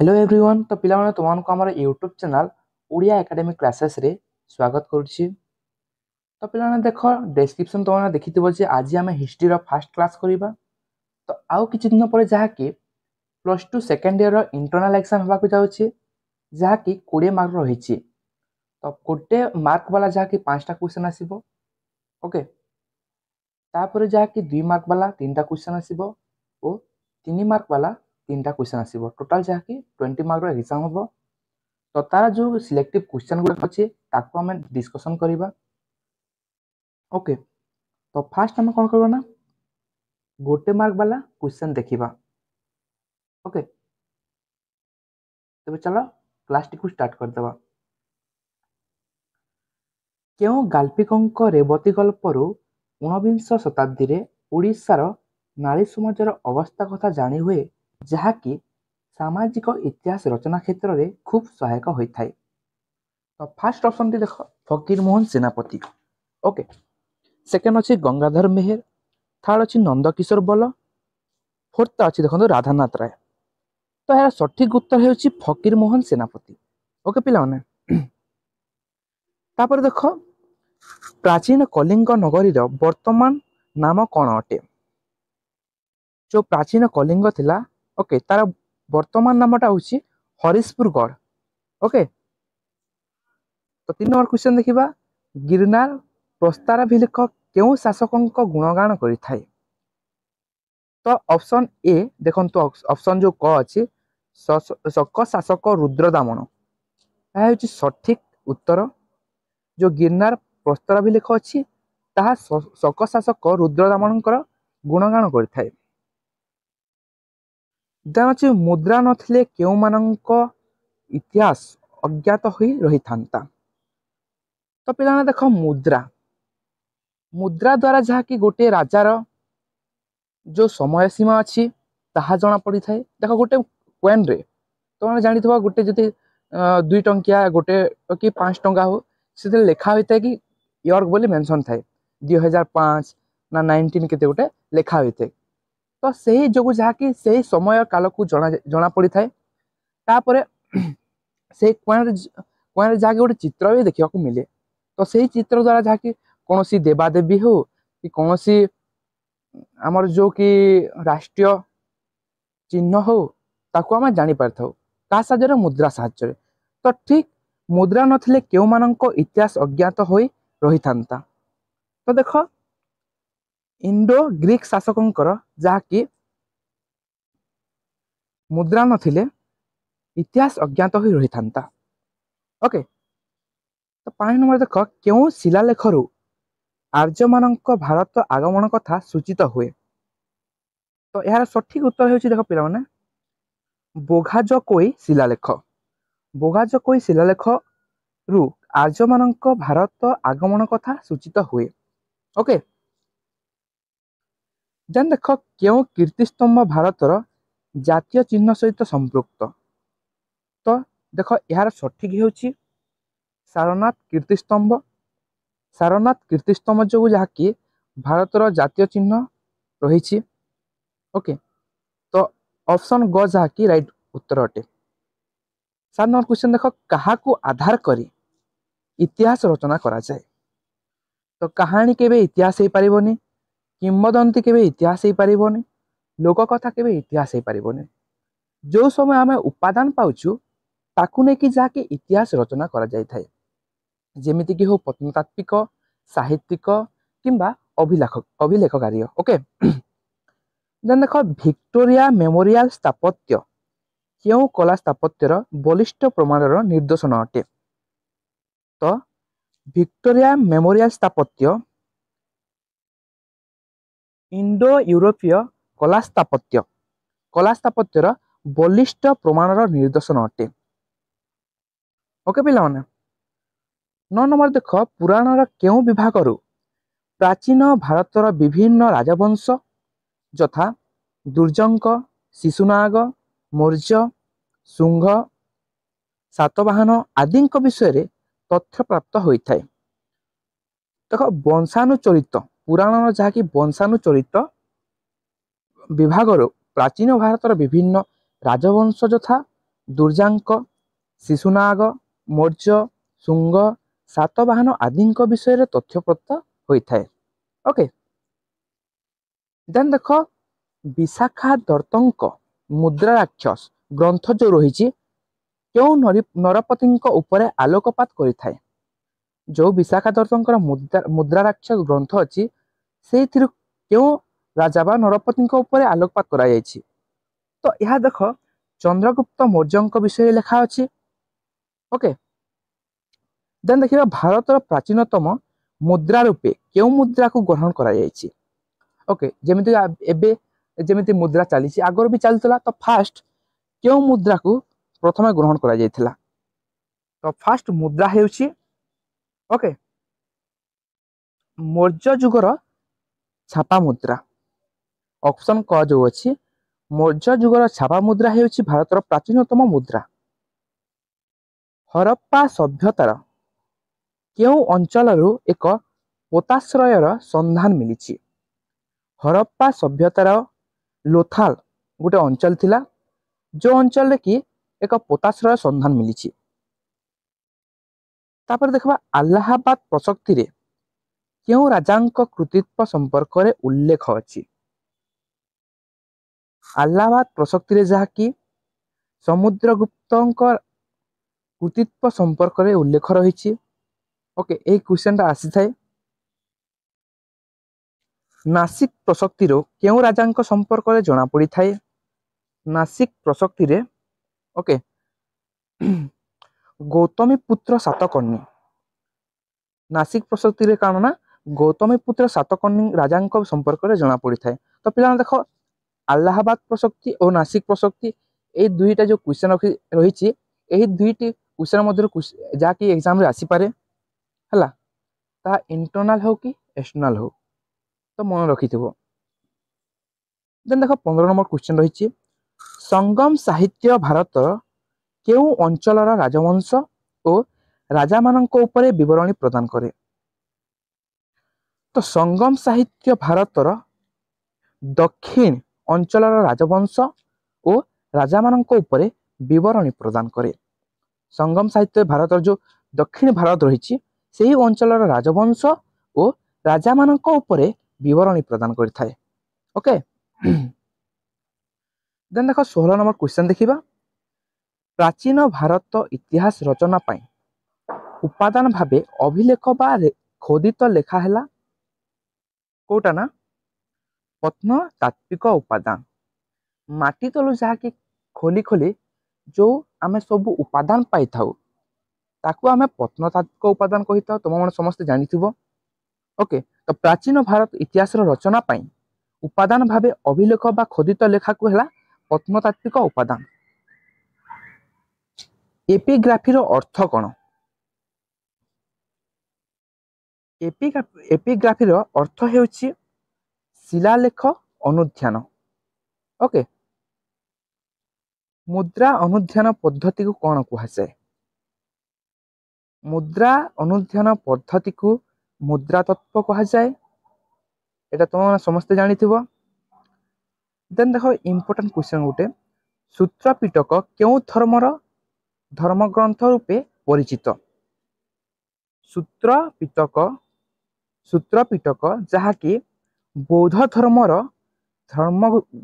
Hello everyone. तो पिलाने तुमको आम YouTube channel Odia academy classes रे स्वागत करुच्ची। तो पिलाने देख डिस्क्रिप्शन तुमने देखि आज आम हिस्ट्री फास्ट क्लास करवा। तो आउ कि दिन पर जहाँकि plus two second year internal exam होगा जाऊँगी जहाँकि 20 मार्क रही। तो गोटे मार्क वाला जहाँकि 5टा क्वेश्चन आसो। ओके, तापर जहाँकि 2 मार्क वाला 3टा क्वेश्चन आसो और 3 मार्क वाला 3टा क्वेश्चन आसो। टोटाल जहाँकि 20 मार्क एग्जाम हम। तो तार जो सिलेक्टिव क्वेश्चन गुड़ा अच्छे ताको आम डिस्कसन करवा। ओके, तो फास्ट आम कौन करवा ना गोटे मार्क वाला क्वेश्चन देखा। ओके, तबे चलो क्लास टी स्टार्ट करदे। क्यों गाल्पिकों रेवती गल्परू 19 शताब्दी रे ओडिशार नारी समाजर अवस्था कथा जानी हुए जहाँकि सामाजिक इतिहास रचना क्षेत्र में खूब सहायक होता है। तो फास्ट ऑप्शन टी देख फकीर मोहन सेनापति। ओके, सेकेंड अच्छी गंगाधर मेहर, थर्ड अच्छी नंदकिशोर बल, फोर्थ अच्छी देखो राधानाथ राय। तो यार सठिक उत्तर है फकीर मोहन सेनापति। ओके पिलाने तापर देख प्राचीन कलिंग नगरी वर्तमान नाम कौन अटे। जो प्राचीन कलिंग थिला ओके तार वर्तमान नामटा हूँ हरिशपुर गढ़। ओके, तो 3 नंबर क्वेश्चन देखा गिरनार प्रस्ताराभिलेख क्यों शासकों गुणगान करिथाए। तो ऑप्शन ए देखो ऑप्शन जो क अच्छी शक शासक रुद्रदामन यह हूँ सठिक उत्तर। जो गिरनार प्रस्तराभिलेख अच्छी ताहा शक शासक रुद्रदामन गुणगान करिथाए। देन अच्छी मुद्रा नथिले केउ मानक इतिहास अज्ञात होई रही थांता। तो पिलाने देख मुद्रा मुद्रा द्वारा जहाँकि गोटे राजार जो समय सीमा अच्छी ताहा जना पड़ी थाए। देख गोटे कॉइन रे तुम जानी गोटे जदि 2 टंकिया गोटे कि 5 टंका हो से लिखा होता है कि इयर्क बोली मेंशन थाए 2005 ना 19 केते गोटे लिखा होता है। तो सही जो जहाँकि सही समय काल को जना पड़ी थाए। तापर से कॉइन जहाँकि गोटे चित्र भी देखा मिले। तो सही चित्र द्वारा जहाँकि कौन सी देवादेवी हो कि कौन सी आमर जो कि राष्ट्रीय चिन्ह हो ताको आम जानी पार था का साहाय्य मुद्रा साहाय्य। तो ठीक मुद्रा नथिले केउ मानक इतिहास अज्ञात होई रही थांता। तो देख इंडो ग्रीक शासकों जहाँकि मुद्रा नथिले इतिहास अज्ञात होई रही थांता। ओके, तो 5 नंबर देख क्यों शिलालेखरू आर्य मानक भारत आगमन कथा सूचित हुए। तो यार सठिक उत्तर होची देख पिला माने बोघाजकोई शिलालेख। बोघाजकोई शिलालेख रु आर्य मानक भारत आगमन कथा सूचित हुए। ओके, देन देख क्यों कीर्तिस्तंभ भारतर जातीय चिन्ह सहित संपृक्त। तो देख यार सठिक होची सारनाथ कीर्तिस्तंभ। सारनाथ कीर्तिस्तंभ जो जहाँकि भारतर जातीय चिन्ह रही। ओके, तो ऑप्शन ग जहाँकि राइट उत्तर अटे। 7 नंबर क्वेश्चन देख क्या आधार करी इतिहास रचना करा जाए। तो कहानी केबे इतिहास हो पारिबनी, किंवदंती केबे इतिहास हो पारिबनी, लोककथा केबे इतिहास हो पारिबनी। जो समय आम उपादान पाउछु ताकू नेकी जाके इतिहास रचना करा जाय थाए। जेमिति कि हो प्रत्नतात्विक, साहित्यिक किंबा अभिलेख कार्य। ओके, देन देख विक्टोरिया मेमोरियल स्थापत्य क्यों कला स्थापत्यर बलिष्ठ प्रमाणर निर्देशन अटे। तो विक्टोरिया मेमोरियल स्थापत्य इंडो यूरोपीय कला स्थापत्यर बलिष्ठ प्रमाणर निर्देशन अटे। ओके पिला माने 9 नंबर देख पुराणर केउं विभागरु प्राचीन भारतर विभिन्न राजवंश यथा दुर्जंक, शिशुनाग, मौर्य, शुंग, सातवाहन आदि विषय रे तथ्य प्राप्त होता है। देख वंशानुचरित पुराण जहाँकि वंशानुचरित विभाग प्राचीन भारतर विभिन्न राजवंश यथा ଦୁର୍ଜାଙ୍କ, ଶିଶୁନାଗ, ମୌର୍ଯ୍ୟ, ଶୁଙ୍ଗ, ସାତବାହନ ଆଦିଙ୍କ ବିଷୟରେ ତଥ୍ୟ ପ୍ରାପ୍ତ ହୋଇଥାଏ। ଓକେ, ଦେନ୍ ଦେଖ ବିଶାଖା ଦତ୍ତଙ୍କ ମୁଦ୍ରା ରାକ୍ଷସ ଗ୍ରନ୍ଥ ଯେଉଁ ରହିଛି କେଉଁ ନରପତିଙ୍କ ଉପରେ ଆଲୋକପାତ କରିଥାଏ? ଯେଉଁ ବିଶାଖା ଦତ୍ତଙ୍କର ମୁଦ୍ରା ରାକ୍ଷସ ଗ୍ରନ୍ଥ ଅଛି ସେଇଥିରୁ କେଉଁ ରାଜା ବା ନରପତିଙ୍କ ଉପରେ ଆଲୋକପାତ କରାଯାଇଛି? ତ ଏହା ଦେଖ ଚନ୍ଦ୍ରଗୁପ୍ତ ମୌର୍ଯ୍ୟଙ୍କ ବିଷୟରେ ଲେଖା ଅଛି। ଓକେ, ଦେନ୍ ଦେଖିବା ଭାରତର ପ୍ରାଚୀନତମ ମୁଦ୍ରା ରୂପେ କେଉଁ ମୁଦ୍ରାକୁ ଗ୍ରହଣ କରାଯାଇଛି? ଓକେ, ଯେମିତି ଏବେ ଯେମିତି ମୁଦ୍ରା ଚାଲିଛି ଆଗରୁ ବି ଚାଲିଥିଲା, ତ ଫାଷ୍ଟ କେଉଁ ମୁଦ୍ରାକୁ ପ୍ରଥମେ ଗ୍ରହଣ କରାଯାଇଥିଲା? ତ ଫାଷ୍ଟ ମୁଦ୍ରା ହେଉଛି ଓକେ ମୌର୍ଯ୍ୟ ଯୁଗର ଛାପା ମୁଦ୍ରା। ଅପସନ କ ଯେଉଁ ଅଛି ମୌର୍ଯ୍ୟ ଯୁଗର ଛାପା ମୁଦ୍ରା ହେଉଛି ଭାରତର ପ୍ରାଚୀନତମ ମୁଦ୍ରା। ହରପ୍ପା ସଭ୍ୟତାର କେଉଁ ଅଞ୍ଚଳରୁ ଏକ ପୋତାଶ୍ରୟର ସନ୍ଧାନ ମିଳିଛି? ହରପ୍ପା ସଭ୍ୟତାର ଲୋଥାଲ ଗୋଟେ ଅଞ୍ଚଳ ଥିଲା ଯେଉଁ ଅଞ୍ଚଳରେ କି ଏକ ପୋତାଶ୍ରୟ ସନ୍ଧାନ ମିଳିଛି। ତାପରେ ଦେଖିବା ଆହ୍ଲାବାଦ ପ୍ରଶକ୍ତିରେ କେଉଁ ରାଜାଙ୍କ କୃତିତ୍ୱ ସମ୍ପର୍କରେ ଉଲ୍ଲେଖ ଅଛି? ଆହ୍ଲାବାଦ ପ୍ରଶକ୍ତିରେ ଯାହାକି ସମୁଦ୍ରଗୁପ୍ତଙ୍କ କୃତିତ୍ୱ ସମ୍ପର୍କରେ ଉଲ୍ଲେଖ ରହିଛି। ଓକେ, ଏହି କ୍ୱେଶ୍ଚନଟା ଆସିଥାଏ। ନାସିକ ପ୍ରଶକ୍ତିର କେଉଁ ରାଜାଙ୍କ ସମ୍ପର୍କରେ ଜଣାପଡ଼ିଥାଏ? ନାସିକ ପ୍ରଶକ୍ତିରେ ଓକେ ଗୌତମୀ ପୁତ୍ର ସାତକର୍ଣ୍ଣୀ। ନାସିକ ପ୍ରଶକ୍ତିରେ କାରଣ ନା ଗୌତମୀ ପୁତ୍ର ସାତକର୍ଣ୍ଣୀ ରାଜାଙ୍କ ସମ୍ପର୍କରେ ଜଣାପଡ଼ିଥାଏ। ତ ପିଲାମାନେ ଦେଖ ଆହ୍ଲାବାଦ ପ୍ରଶକ୍ତି ଓ ନାସିକ ପ୍ରଶକ୍ତି এই দুইটা ଯେଉଁ କ୍ୱେଶ୍ଚନ ରହିଛି ଏହି ଦୁଇଟି କ୍ୱେଶ୍ଚନ ମଧ୍ୟରୁ ଯାହାକି ଏକ୍ଜାମରେ ଆସିପାରେ ହେଲା, ତାହା ଇଣ୍ଟରନାଲ ହେଉ କି ଏକ୍ସଟର୍ନାଲ ହେଉ, ତ ମନେ ରଖିଥିବ। ଦେନ୍ ଦେଖ 15 ନମ୍ବର କ୍ୱେଶ୍ଚନ ରହିଛି ସଙ୍ଗମ ସାହିତ୍ୟ ଭାରତର କେଉଁ ଅଞ୍ଚଳର ରାଜବଂଶ ଓ ରାଜାମାନଙ୍କ ଉପରେ ବିବରଣୀ ପ୍ରଦାନ କରେ? ତ ସଙ୍ଗମ ସାହିତ୍ୟ ଭାରତର ଦକ୍ଷିଣ ଅଞ୍ଚଳର ରାଜବଂଶ ଓ ରାଜାମାନଙ୍କ ଉପରେ ବିବରଣୀ ପ୍ରଦାନ କରେ। ସଙ୍ଗମ ସାହିତ୍ୟ ଭାରତର ଯେଉଁ ଦକ୍ଷିଣ ଭାରତ ରହିଛି ସେହି ଅଞ୍ଚଳର ରାଜବଂଶ ଓ ରାଜାମାନଙ୍କ ଉପରେ ବିବରଣୀ ପ୍ରଦାନ କରିଥାଏ। ଓକେ, ଦେନ୍ ଦେଖ 16 ନମ୍ବର କ୍ୱେଶ୍ଚନ ଦେଖିବା ପ୍ରାଚୀନ ଭାରତ ଇତିହାସ ରଚନା ପାଇଁ ଉପାଦାନ ଭାବେ ଅଭିଲେଖ ବା ଖୋଦିତ ଲେଖା ହେଲା କୋଉଟା ନା ପ୍ରତ୍ନତାତ୍ତ୍ୱିକ ଉପାଦାନ। ମାଟି ତଳୁ ଯାହାକି ଖୋଲି ଖୋଲି ଯେଉଁ ଆମେ ସବୁ ଉପାଦାନ ପାଇଥାଉ ତାକୁ ଆମେ ପ୍ରତ୍ନତାତ୍ତ୍ୱିକ ଉପାଦାନ କହିଥାଉ, ତୁମମାନେ ସମସ୍ତେ ଜାଣିଥିବ। ଓକେ, ତ ପ୍ରାଚୀନ ଭାରତ ଇତିହାସର ରଚନା ପାଇଁ ଉପାଦାନ ଭାବେ ଅଭିଲେଖ ବା ଖୋଦିତ ଲେଖାକୁ ହେଲା ପ୍ରତ୍ନତାତ୍ତ୍ୱିକ ଉପାଦାନ। ଏପିଗ୍ରାଫିର ଅର୍ଥ କ'ଣ? ଏପିଗ୍ରାଫିର ଅର୍ଥ ହେଉଛି ଶିଳାଲେଖ ଅନୁଧ୍ୟାନ। ଓକେ, ମୁଦ୍ରା ଅନୁଧ୍ୟାନ ପଦ୍ଧତିକୁ କ'ଣ କୁହାଯାଏ? ମୁଦ୍ରା ଅନୁଧ୍ୟାନ ପଦ୍ଧତିକୁ ମୁଦ୍ରା ତତ୍ତ୍ୱ କୁହାଯାଏ। এটা তোমরা ସମସ୍ତେ ଜାଣିଥିବ। ଦେନ୍ ଦେଖ ଇମ୍ପୋର୍ଟାଣ୍ଟ କ୍ୱେଶ୍ଚନ ଗୋଟେ ସୂତ୍ର ପିଟକ କେଉଁ ଧର୍ମର ଧର୍ମଗ୍ରନ୍ଥ ରୂପେ ପରିଚିତ? ସୂତ୍ର ପିଟକ ଯାହାକି ବୌଦ୍ଧ ଧର୍ମର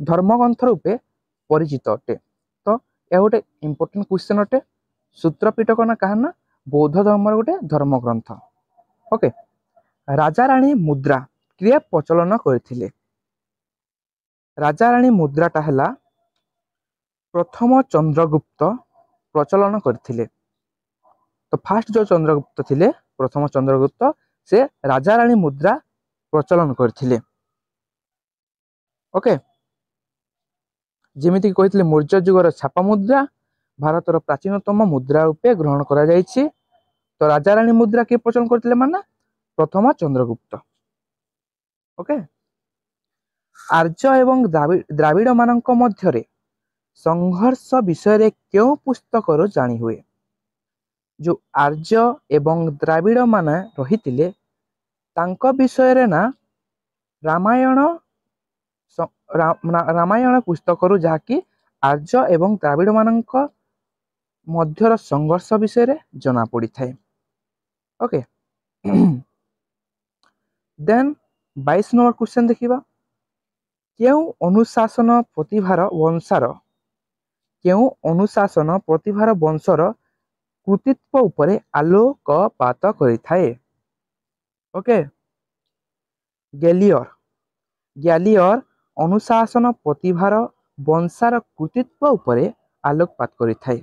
ଧର୍ମଗ୍ରନ୍ଥ ରୂପେ ପରିଚିତ ଅଟେ। ତ ଏହା ଗୋଟେ ଇମ୍ପୋର୍ଟାଣ୍ଟ କ୍ୱେଶ୍ଚନ ଅଟେ। ସୂତ୍ର ପିଟକ ନା କାହା ନା ବୌଦ୍ଧ ଧର୍ମର ଗୋଟେ ଧର୍ମଗ୍ରନ୍ଥ। ଓକେ, ରାଜାରାଣୀ ମୁଦ୍ରା କିଏ ପ୍ରଚଳନ କରିଥିଲେ? ରାଜାରାଣୀ ମୁଦ୍ରାଟା ହେଲା ପ୍ରଥମ ଚନ୍ଦ୍ରଗୁପ୍ତ ପ୍ରଚଳନ କରିଥିଲେ। ତ ଫାଷ୍ଟ ଯେଉଁ ଚନ୍ଦ୍ରଗୁପ୍ତ ଥିଲେ ପ୍ରଥମ ଚନ୍ଦ୍ରଗୁପ୍ତ ସେ ରାଜାରାଣୀ ମୁଦ୍ରା ପ୍ରଚଳନ କରିଥିଲେ। ଓକେ, ଯେମିତିକି କହିଥିଲେ ମୌର୍ଯ୍ୟ ଯୁଗର ଛାପା ମୁଦ୍ରା ଭାରତର ପ୍ରାଚୀନତମ ମୁଦ୍ରା ରୂପେ ଗ୍ରହଣ କରାଯାଇଛି। ତ ରାଜାରାଣୀ ମୁଦ୍ରା କିଏ ପ୍ରଚଳନ କରିଥିଲେ ମାନେ ପ୍ରଥମ ଚନ୍ଦ୍ରଗୁପ୍ତ। ଓକେ, ଆର୍ଯ୍ୟ ଏବଂ ଦ୍ରାବିଡ଼ ମାନଙ୍କ ମଧ୍ୟରେ ସଂଘର୍ଷ ବିଷୟରେ କେଉଁ ପୁସ୍ତକରୁ ଜାଣି ହୁଏ? ଯେଉଁ ଆର୍ଯ୍ୟ ଏବଂ ଦ୍ରାବିଡ଼ ମାନେ ରହିଥିଲେ ତାଙ୍କ ବିଷୟରେ ନା ରାମାୟଣ ପୁସ୍ତକରୁ ଯାହାକି ଆର୍ଯ୍ୟ ଏବଂ ଦ୍ରାବିଡ଼ ମାନଙ୍କ ମଧ୍ୟର ସଂଘର୍ଷ ବିଷୟରେ ଜଣା ପଡ଼ିଥାଏ। ओके देन 22 नंबर क्वेश्चन देखिबा केउ अनुशासन प्रतिभार वंशर कृतित्व उपरे आलोकपात करिथाए। ओके ग्यालियर अनुशासन प्रतिभार वंशार कृतित्व उपरे आलोकपात करिथाए।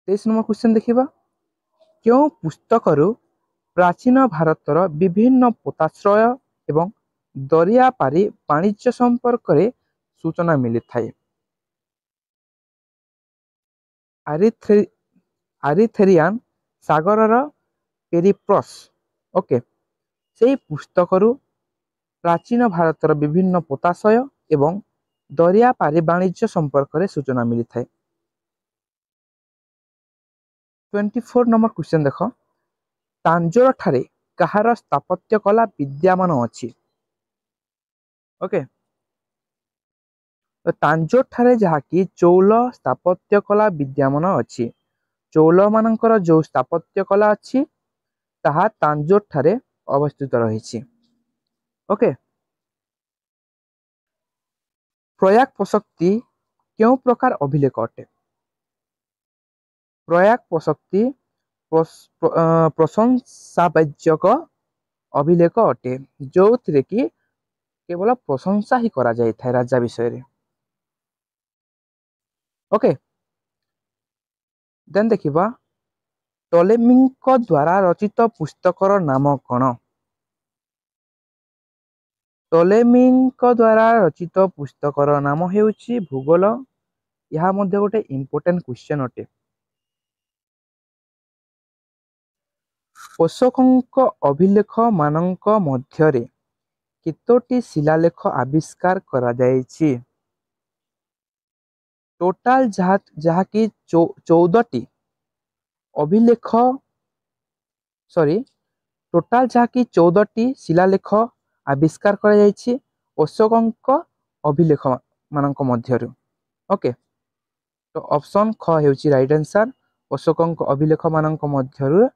23 नंबर क्वेश्चन देखिबा क्यों पुस्तकरू प्राचीन भारतर विभिन्न पोताश्रय एवं दरिया पारी वाणिज्य संपर्क रे सूचना मिली थाए। आरिथेरियान सागरर पेरिप्लस ओके से पुस्तकरू प्राचीन भारतर विभिन्न पोताशय एवं दरिया पारी वाणिज्य संपर्क रे सूचना मिली थाए। 24 नंबर क्वेश्चन देख तांजोर ठारे कहार स्थापत्य कला विद्यमान अछि। ओके तो तांजोर ठारे जहाँकि चौल स्थापत्य कला विद्यमान अछि। चौल मानकर जो स्थापत्य कला अछि ताहा तांजोर ठारे अवस्थित रहिछि। ओके प्रयाग प्रशक्ति क्यों प्रकार अभिलेख अटे। प्रयाग प्रशक्ति प्रशंसावाचक अभिलेख अटे जो थिरे कि केवल प्रशंसा ही करा जाय थाए राजा विषय रे। ओके देन देखिबा टोलेमीଙ୍କ द्वारा रचित पुस्तकर नाम कौन। टोलेमीଙ୍କ द्वारा रचित पुस्तकर नाम हेउछि भूगोल। यह मध्य गोटे इंपोर्टेंट क्वेश्चन अटे। अशोकଙ୍କ अभिलेख मानक मध्यरे केतोटी शिलालेख आविष्कार करा जायछि। टोटाल जहाँकि 14टी अभिलेख टोटाल जहाँकि 14टी शिलालेख आविष्कार करा जायछि अशोकଙ୍କ अभिलेख मानक मध्यरु। ओके तो ऑप्शन ख हेउछि राइट आंसर। अशोकଙ୍କ अभिलेख मानक मध्यरु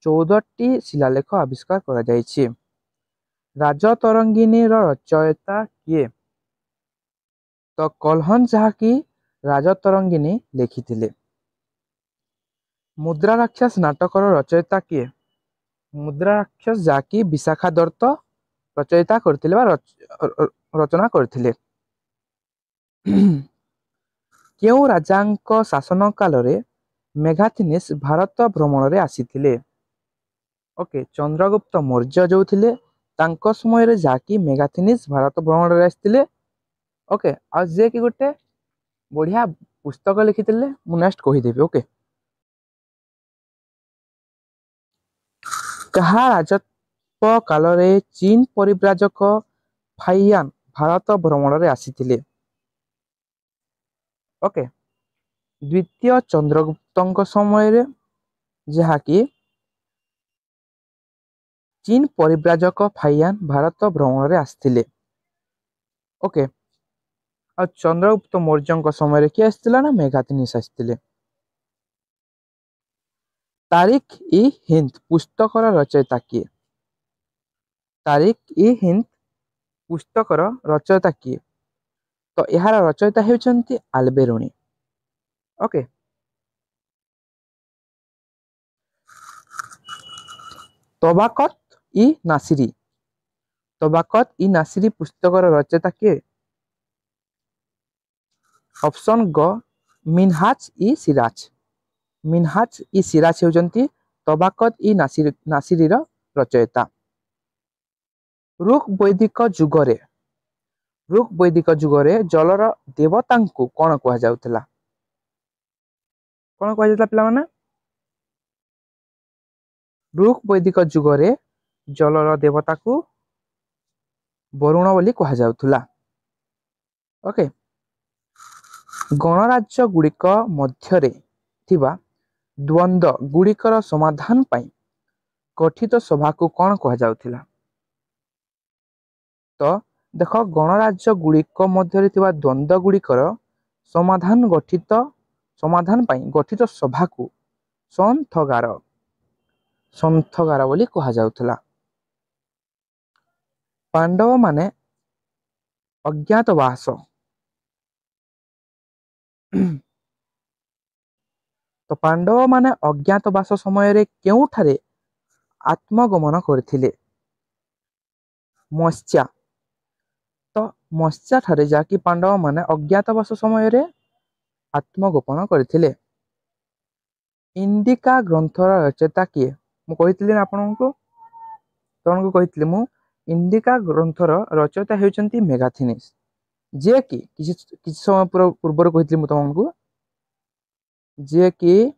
14टी शिलालेख आविष्कार करा जायछि। राजतरंगिणी रचयिता किए। तो कल्हन जहाँकि राजतरंगिणी लिखिथिले। मुद्रा राक्षस नाटकर रचयिता किए। मुद्रा राक्षस जहाँकि विशाखा दत्त रचयिता करथिले बा रचना करथिले। केउ राजांक शासन काल रे मेघाथिनिस भारत भ्रमण रे आसीथिले। ओके चंद्रगुप्त मौर्य जो थिले तांको समय रे जाकी मेघाथिनिस भारत भ्रमण रे आसीथिले। ओके आ जे कि गोटे बढ़िया पुस्तक लिखिथिले मु नेक्स्ट कहि देबी। ओके कहा राजत्व काल रे चीन परिव्राजक फाइयान भारत भ्रमण रे आसीथिले। ओके द्वितीय चंद्रगुप्तଙ୍କ समय रे जहाँकि चीन परिव्राजक फाइयान भारत भ्रमण रे आसीथिले। ओके आ चंद्रगुप्त मौर्यଙ୍କ समय रे किए आसीथिला ना मेघाथिनिस आसीथिले। तारिक इ हिंद पुस्तकर रचयिता किए। तारिक इ हिंद पुस्तकर रचयिता किए। तो यार रचयिता हेउचंती आल्बेरुनी। ओके तबाकत इ नासिरी। तबाकत इ नासिरी पुस्तकर रचयिता किए। ऑप्शन ग मिनहाज इ सिराज। मिनहाज इ सिराज हेउचंती तबाकत इ नासिरी रो रचयिता। ऋक वैदिक जुगरे जलर देवतांकु कोन कहा जाउतला। कोन कहा जाउतला पिला माने ऋक वैदिक जुगरे जलर देवता को वरुण बोली कहा जाउतला। ओके गणराज्य गुड़िक मध्यरे थिबा द्वंद्व गुड़िकर समाधान पाई गठित सभा को कौन कहा जाउथिला। तो देख गणराज्य गुड़िक मध्यरे थिबा द्वंद्व गुड़िकर समाधान गठित समाधान पाई गठित सभा को सन्थगार बोली कहा जाउथला। पांडव माने अज्ञातवास तो पांडव माने अज्ञातवास समय रे केउठारे आत्मगमन करथिले? मत्स्या। तो मत्स्या ठारे जाकि पांडव माने अज्ञातवास समय रे आत्मगोपन करथिले। इंडिका ग्रंथर रचयिता किए? मु कहितली आपनको तमको कहितली मु इंडिका ग्रंथर रचयिता हेउचंती मेगाथिनिस, जे कि किछि समय पूर्व कहितली मु तमको जे कि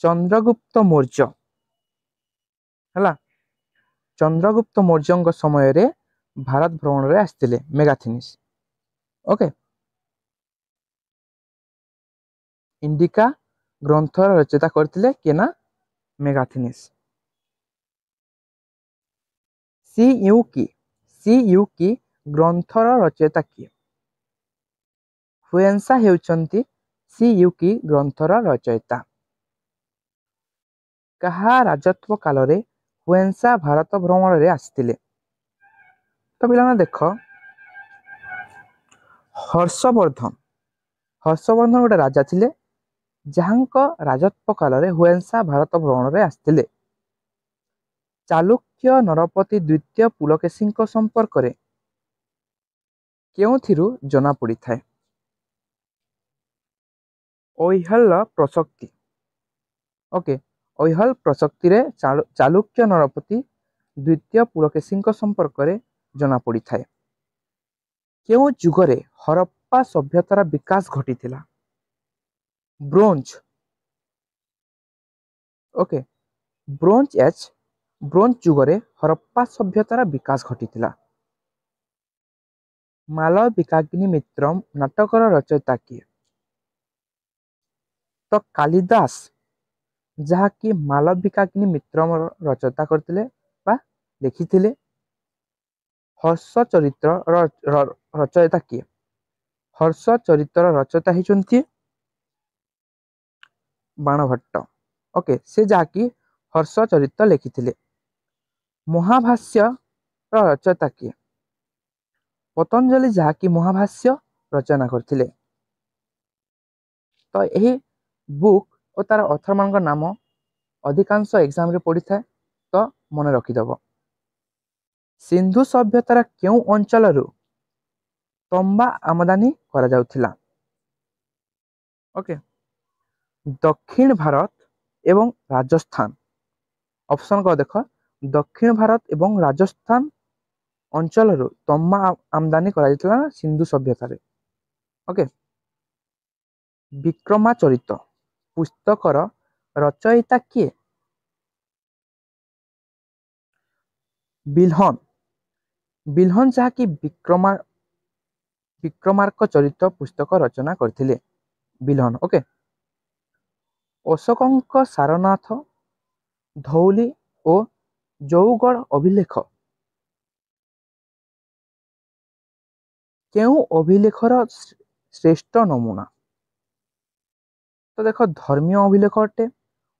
चंद्रगुप्त मौर्य हला चंद्रगुप्त मौर्य समय रे भारत भ्रमण रे आस्तिले मेगाथिनिस। ओके, इंडिका ग्रंथर रचयिता करथिले के ना मेगाथिनिस। सी ग्रंथर रचयिता किए? हुएंसा हेउचंती सी ग्रंथर रचयिता। कहा राजत्व काल रे हुएंसा भारत भ्रमण रे आस्तिले? तो पिलाना देख हर्षवर्धन गोटे राजा थिले जहांक राजत्व काल रे हुएंसा भारत भ्रमण रे आस्तिले। चालुक्य नरपति द्वितीय पुलकेशी संपर्क रे केउथिरु जना पड़ी थाए? ऐहल प्रसक्ति। ओके, ऐहल प्रसक्ति रे चालुक्य नरपति द्वितीय पुलकेशी संपर्क रे जना पड़ी थाए। केउ जुगरे हरप्पा सभ्यतार विकास घटी थिला? ब्रोंज। ओके, ब्रोंज जुगरे हरप्पा सभ्यतार विकास घटी थिला। मालविकाग्नि मित्रम नाटकर रचयिता किए? तो कालिदास जहाँकि मालविकाग्नि मित्रम रचयिता करथिले बा लिखिथिले। हर्ष चरित्र रचयिता किए? हर्ष चरित्र रचयिता हेचंती बाणभट्ट। ओके, से जहाँकि हर्ष चरित्र लिखिथिले। महाभाष्य रचयिता किए? पतंजलि जहाँकि महाभाष्य रचना करथिले। तो यही बुक और तार ऑथर मान नाम अधिकांश एग्जाम रे पड़ी थाए, तो मन रखिदब। सिंधु सभ्यतार केउ अंचल रु तंबा आमदानी करा जाउथिला? ओके, दक्षिण भारत एवं राजस्थान। ऑप्शन को देख, दक्षिण भारत एवं राजस्थान अंचल रु तंबा आमदानी करा जाउथिला सिंधु सभ्यतार। ओके, विक्रमाचरित पुस्तकर रचयिता किए? बिल्हन जहाँकि विक्रमार्क चरित पुस्तक रचना करथिले बिल्हन। ओके, अशोकंक सारनाथ धौली और जौगढ़ अभिलेख केउ अभिलेखर श्रेष्ठ नमूना? तो देख धर्मीय अभिलेख अटे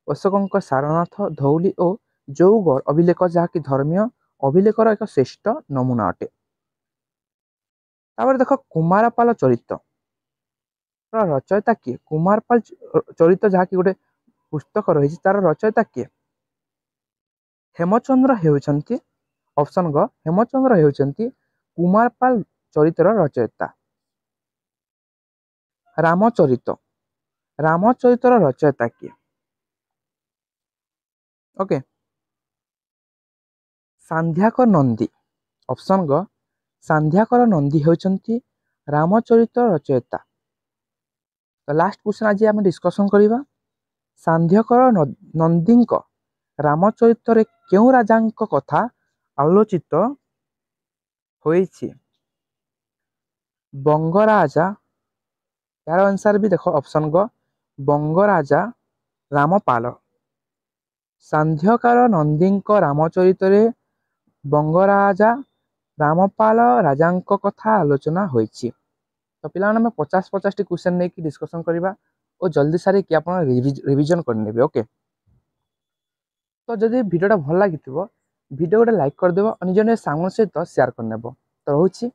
अशोकंक सारनाथ धौली और जौगढ़ अभिलेख जहाँकि धर्मीय अभिलेखर एक श्रेष्ठ नमूना अटे। तापर देख कुमारपाल चरित रचयिता किए? कुमारपाल चरित जहाँकि गोटे पुस्तक रही तार रचयिता किए? हेमचंद्र हेउचंती ऑप्शन ग हेमचंद्र हेउचंती कुमारपाल चरित्र रचयिता। रामचरित्र रचयिता किए? ओके, सांध्याकर नंदी। ऑप्शन ग सांध्याकर नंदी हेउचंती रामचरित्र रचयिता। तो लास्ट क्वेश्चन आज आम डिस्कसन करिबा। सांध्याकर नंदींक रामचरित्र रे केउ राजांक कथा आलोचित होईछि? बंगराजा। यार आंसर भी देखो ऑप्शन ग बंगराजा रामपाल। सांध्यकार नंदींक रामचरित्र रे बंगराजा रामपाल राजांक कथा आलोचना होईछि। तो पिलाने 50-50 टी क्वेश्चन नहीं कि डिस्कशन करवा और जल्दी सारी कि आप रिविजन करने ओके। तो जदि भिडियोटा भल लगी भिडियो गोटे लाइक करदेव और निज निज सांग सहित सेयार करने। तो रोची।